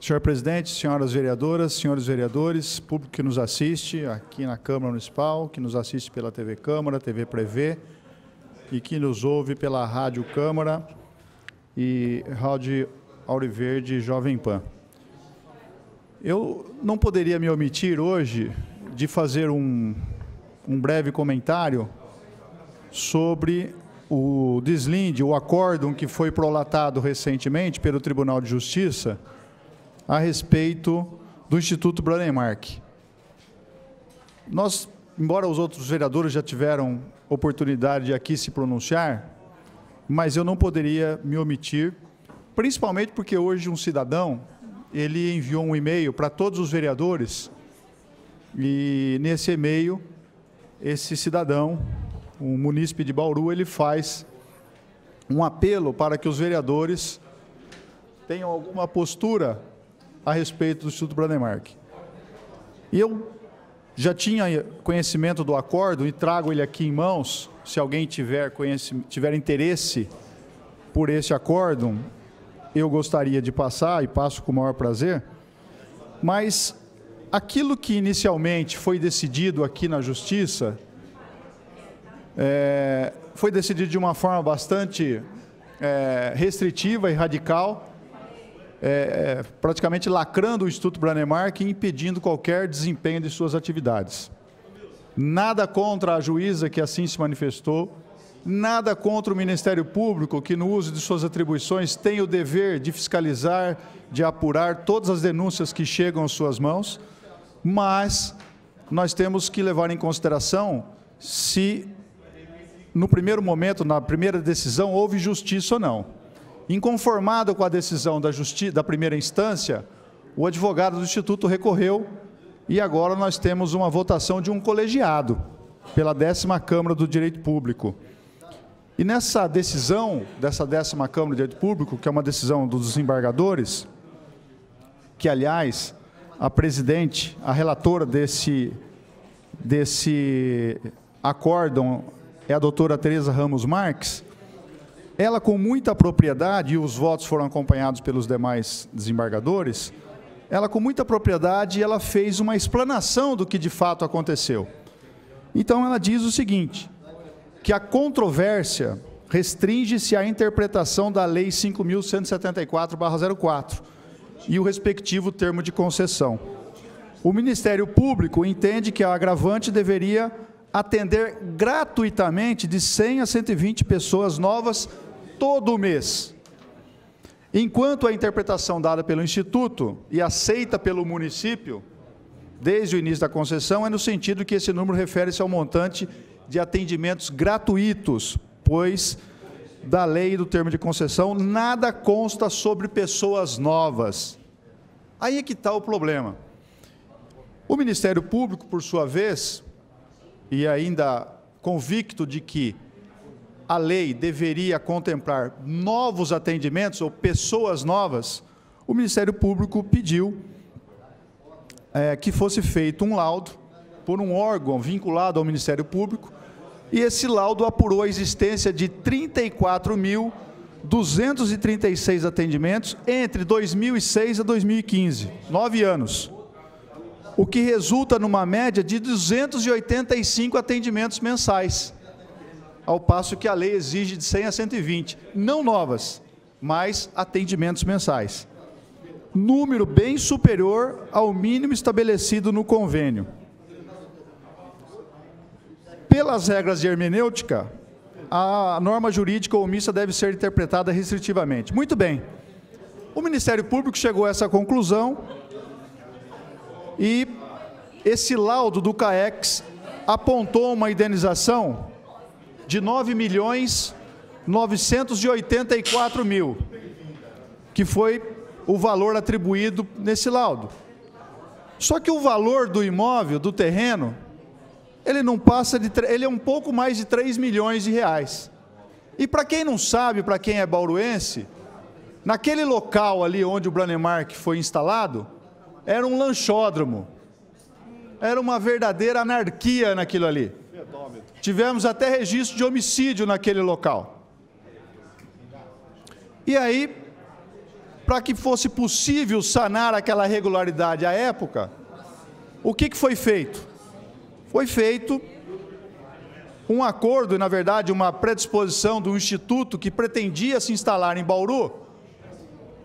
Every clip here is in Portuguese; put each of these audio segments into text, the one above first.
Senhor presidente, senhoras vereadoras, senhores vereadores, público que nos assiste aqui na Câmara Municipal, que nos assiste pela TV Câmara, TV Prevê, e que nos ouve pela Rádio Câmara e Rádio Auriverde Jovem Pan. Eu não poderia me omitir hoje de fazer um breve comentário sobre o deslinde, o acórdão que foi prolatado recentemente pelo Tribunal de Justiça a respeito do Instituto Brademar. Nós, embora os outros vereadores já tiveram oportunidade de aqui se pronunciar, mas eu não poderia me omitir, principalmente porque hoje um cidadão, ele enviou um e-mail para todos os vereadores e nesse e-mail, esse cidadão, o munícipe de Bauru, ele faz um apelo para que os vereadores tenham alguma postura a respeito do Instituto Brademar. E eu já tinha conhecimento do acórdão e trago ele aqui em mãos, se alguém tiver interesse por esse acórdão, eu gostaria de passar e passo com o maior prazer, mas aquilo que inicialmente foi decidido aqui na Justiça, foi decidido de uma forma bastante restritiva e radical, praticamente lacrando o Instituto Brademar e impedindo qualquer desempenho de suas atividades. Nada contra a juíza que assim se manifestou, nada contra o Ministério Público que no uso de suas atribuições tem o dever de fiscalizar, de apurar todas as denúncias que chegam às suas mãos, mas nós temos que levar em consideração se no primeiro momento, na primeira decisão, houve justiça ou não. Inconformado com a decisão da primeira instância, o advogado do Instituto recorreu e agora nós temos uma votação de um colegiado pela 10ª Câmara do Direito Público. E nessa decisão dessa 10ª Câmara do Direito Público, que é uma decisão dos desembargadores, que, aliás, a presidente, a relatora desse acórdão é a doutora Tereza Ramos Marques, ela com muita propriedade, e os votos foram acompanhados pelos demais desembargadores, ela com muita propriedade, ela fez uma explanação do que de fato aconteceu. Então ela diz o seguinte, que a controvérsia restringe-se à interpretação da Lei 5.174/04 e o respectivo termo de concessão. O Ministério Público entende que a agravante deveria atender gratuitamente de 100 a 120 pessoas novas todo mês. Enquanto a interpretação dada pelo Instituto e aceita pelo município, desde o início da concessão, é no sentido que esse número refere-se ao montante de atendimentos gratuitos, pois da lei e do termo de concessão nada consta sobre pessoas novas. Aí é que está o problema. O Ministério Público, por sua vez, e ainda convicto de que a lei deveria contemplar novos atendimentos ou pessoas novas, o Ministério Público pediu que fosse feito um laudo por um órgão vinculado ao Ministério Público, e esse laudo apurou a existência de 34.236 atendimentos entre 2006 a 2015, 9 anos. O que resulta numa média de 285 atendimentos mensais, ao passo que a lei exige de 100 a 120, não novas, mas atendimentos mensais. Número bem superior ao mínimo estabelecido no convênio. Pelas regras de hermenêutica, a norma jurídica omissa deve ser interpretada restritivamente. Muito bem, o Ministério Público chegou a essa conclusão, e esse laudo do CAEX apontou uma indenização de 9.984.000, que foi o valor atribuído nesse laudo. Só que o valor do imóvel, do terreno, ele não passa de, ele é um pouco mais de 3 milhões de reais. E para quem não sabe, para quem é bauruense, naquele local ali onde o Brademar foi instalado, era um lanchódromo. Era uma verdadeira anarquia naquilo ali. Tivemos até registro de homicídio naquele local. E aí, para que fosse possível sanar aquela irregularidade à época, o que foi feito? Foi feito um acordo, e na verdade uma predisposição do instituto que pretendia se instalar em Bauru,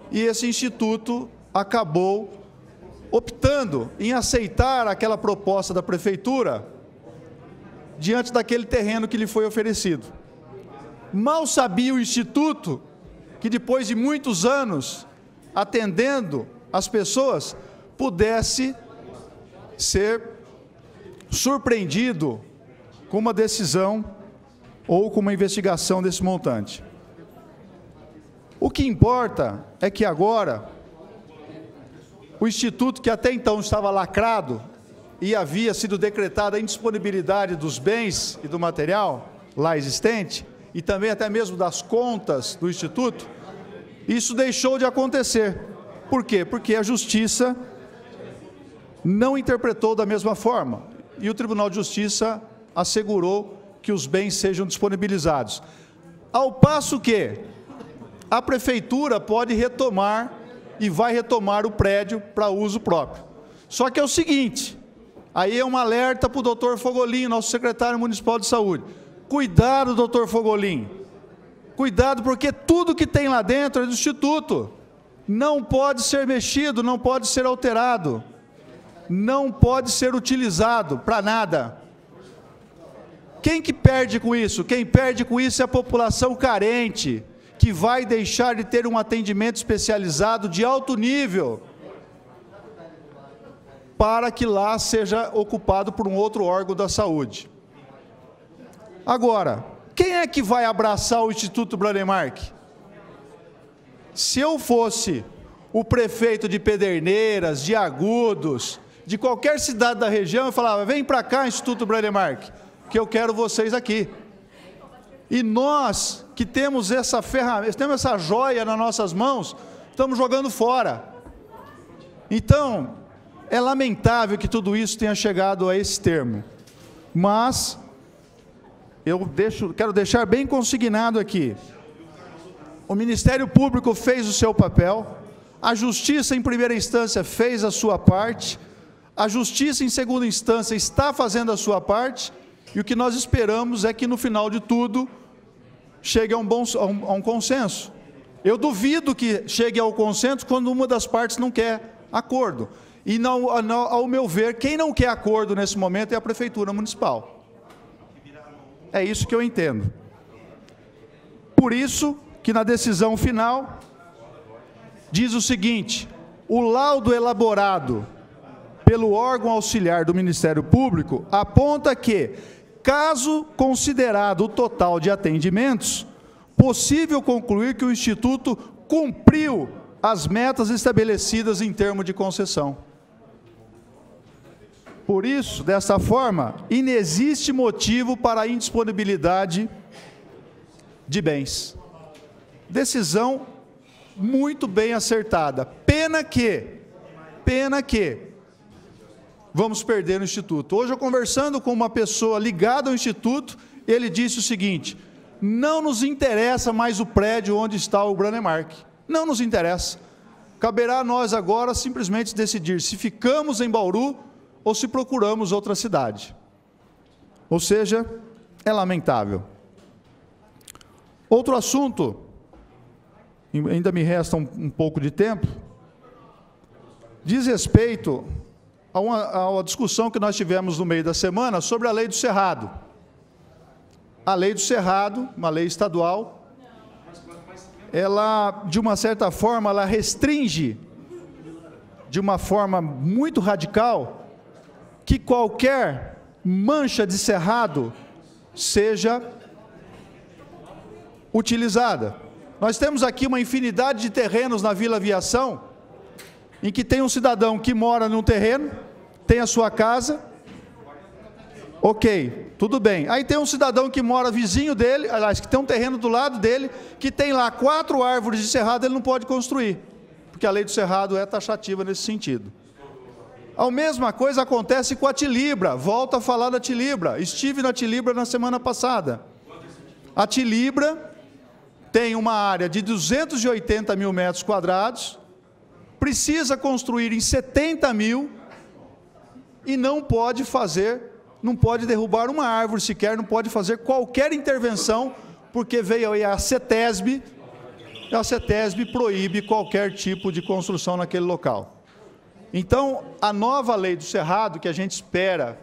e esse instituto acabou optando em aceitar aquela proposta da prefeitura diante daquele terreno que lhe foi oferecido. Mal sabia o instituto que depois de muitos anos atendendo as pessoas, pudesse ser surpreendido com uma decisão ou com uma investigação desse montante. O que importa é que agora o instituto, que até então estava lacrado e havia sido decretada a indisponibilidade dos bens e do material lá existente, e também até mesmo das contas do instituto, isso deixou de acontecer. Por quê? Porque a Justiça não interpretou da mesma forma, e o Tribunal de Justiça assegurou que os bens sejam disponibilizados. Ao passo que a Prefeitura pode retomar e vai retomar o prédio para uso próprio. Só que é o seguinte, aí é um alerta para o doutor Fogolin, nosso secretário municipal de saúde. Cuidado, doutor Fogolin, cuidado, porque tudo que tem lá dentro é do Instituto. Não pode ser mexido, não pode ser alterado, não pode ser utilizado para nada. Quem que perde com isso? Quem perde com isso é a população carente, que vai deixar de ter um atendimento especializado de alto nível, para que lá seja ocupado por um outro órgão da saúde. Agora, quem é que vai abraçar o Instituto Branemark? Se eu fosse o prefeito de Pederneiras, de Agudos, de qualquer cidade da região, eu falava, vem para cá, Instituto Branemark, que eu quero vocês aqui. E nós, que temos essa ferramenta, temos essa joia nas nossas mãos, estamos jogando fora. Então, é lamentável que tudo isso tenha chegado a esse termo, mas quero deixar bem consignado aqui, o Ministério Público fez o seu papel, a Justiça em primeira instância fez a sua parte, a Justiça em segunda instância está fazendo a sua parte, e o que nós esperamos é que no final de tudo chegue a um consenso. Eu duvido que chegue ao consenso quando uma das partes não quer acordo. E não, ao meu ver, quem não quer acordo nesse momento é a Prefeitura Municipal. É isso que eu entendo. Por isso que na decisão final diz o seguinte: o laudo elaborado pelo órgão auxiliar do Ministério Público aponta que, caso considerado o total de atendimentos, possível concluir que o Instituto cumpriu as metas estabelecidas em termo de concessão. Por isso, dessa forma, inexiste motivo para a indisponibilidade de bens. Decisão muito bem acertada. Pena que vamos perder o Instituto. Hoje, eu conversando com uma pessoa ligada ao Instituto, ele disse o seguinte: não nos interessa mais o prédio onde está o Branemark. Não nos interessa. Caberá a nós agora simplesmente decidir se ficamos em Bauru ou se procuramos outra cidade. Ou seja, é lamentável. Outro assunto, ainda me resta um pouco de tempo, diz respeito a uma discussão que nós tivemos no meio da semana sobre a Lei do Cerrado. A Lei do Cerrado, uma lei estadual, ela, de uma certa forma, ela restringe, de uma forma muito radical, que qualquer mancha de cerrado seja utilizada. Nós temos aqui uma infinidade de terrenos na Vila Aviação, em que tem um cidadão que mora num terreno, tem a sua casa, ok, tudo bem. Aí tem um cidadão que mora vizinho dele, aliás, que tem um terreno do lado dele, que tem lá 4 árvores de cerrado, ele não pode construir, porque a Lei do Cerrado é taxativa nesse sentido. A mesma coisa acontece com a Tilibra, volto a falar da Tilibra, estive na Tilibra na semana passada. A Tilibra tem uma área de 280 mil metros quadrados, precisa construir em 70 mil e não pode derrubar uma árvore sequer, não pode fazer qualquer intervenção, porque veio aí a CETESB, e a CETESB proíbe qualquer tipo de construção naquele local. Então, a nova lei do Cerrado, que a gente espera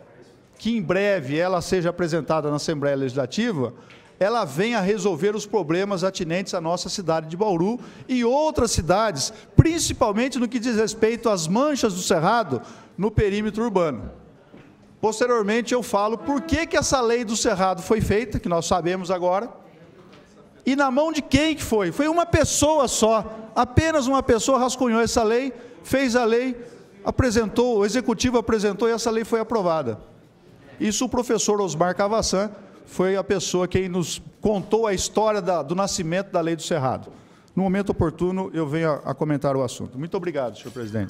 que em breve ela seja apresentada na Assembleia Legislativa, ela venha resolver os problemas atinentes à nossa cidade de Bauru e outras cidades, principalmente no que diz respeito às manchas do Cerrado no perímetro urbano. Posteriormente eu falo por que essa lei do Cerrado foi feita, que nós sabemos agora, e na mão de quem que foi? Foi uma pessoa só, apenas uma pessoa rascunhou essa lei, fez a lei, apresentou, o Executivo apresentou e essa lei foi aprovada. Isso o professor Osmar Cavassan foi a pessoa que nos contou a história do nascimento da lei do Cerrado. No momento oportuno, eu venho a comentar o assunto. Muito obrigado, senhor presidente.